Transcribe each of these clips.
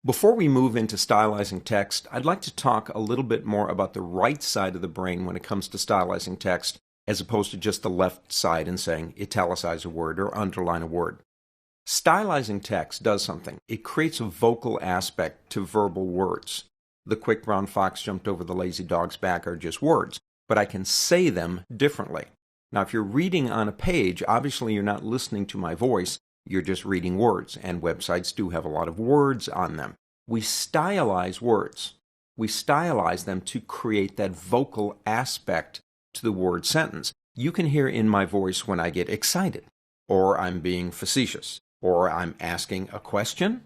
Before we move into stylizing text, I'd like to talk a little bit more about the right side of the brain when it comes to stylizing text, as opposed to just the left side and saying italicize a word or underline a word. Stylizing text does something. It creates a vocal aspect to verbal words. The quick brown fox jumped over the lazy dog's back are just words, but I can say them differently. Now, if you're reading on a page, obviously you're not listening to my voice. You're just reading words, and websites do have a lot of words on them. We stylize words. We stylize them to create that vocal aspect to the word sentence. You can hear in my voice when I get excited, or I'm being facetious, or I'm asking a question.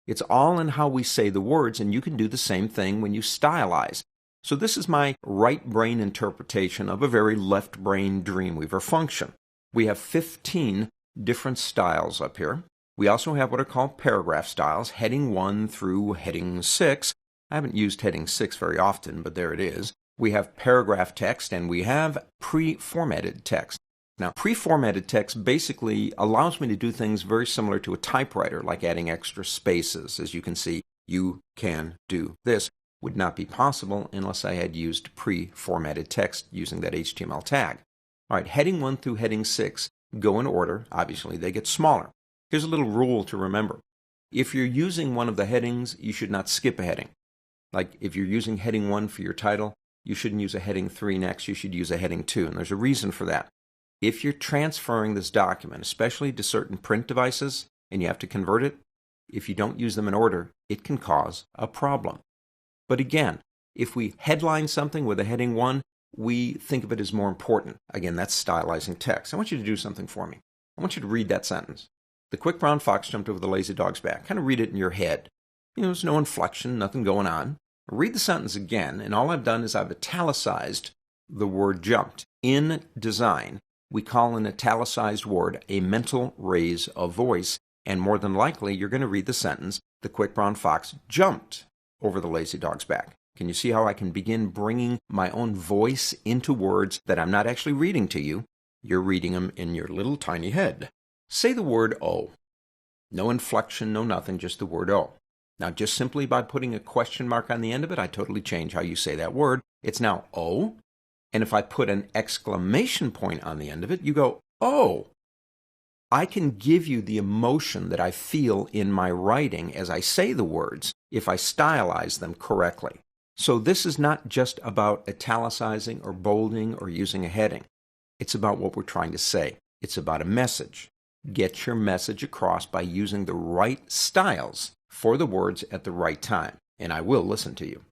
It's all in how we say the words, and you can do the same thing when you stylize. So this is my right brain interpretation of a very left brain Dreamweaver function. We have 15 different styles up here. We also have what are called paragraph styles, heading 1 through heading 6. I haven't used heading 6 very often, but there it is. We have paragraph text, and we have pre-formatted text. Now, pre-formatted text basically allows me to do things very similar to a typewriter, like adding extra spaces. As you can see, you can do this. Would not be possible unless I had used pre-formatted text using that HTML tag. All right, heading 1 through heading 6 go in order. Obviously, they get smaller. Here's a little rule to remember. If you're using one of the headings, you should not skip a heading. Like if you're using heading 1 for your title, you shouldn't use a heading 3 next. You should use a heading 2, and there's a reason for that. If you're transferring this document, especially to certain print devices, and you have to convert it, if you don't use them in order, it can cause a problem. But again, if we headline something with a heading 1, we think of it as more important. Again, that's stylizing text. I want you to do something for me. I want you to read that sentence. The quick brown fox jumped over the lazy dog's back. Kind of read it in your head. There's no inflection, nothing going on. Read the sentence again, and all I've done is I've italicized the word jumped. In design, we call an italicized word a mental raise of voice, and more than likely, you're going to read the sentence, the quick brown fox jumped over the lazy dog's back. Can you see how I can begin bringing my own voice into words that I'm not actually reading to you? You're reading them in your little tiny head. Say the word "oh." No inflection, no nothing, just the word "oh." Now, just simply by putting a question mark on the end of it, I totally change how you say that word. It's now "oh." And if I put an exclamation point on the end of it, you go, "oh." I can give you the emotion that I feel in my writing as I say the words if I stylize them correctly. So this is not just about italicizing or bolding or using a heading. It's about what we're trying to say. It's about a message. Get your message across by using the right styles for the words at the right time, and I will listen to you.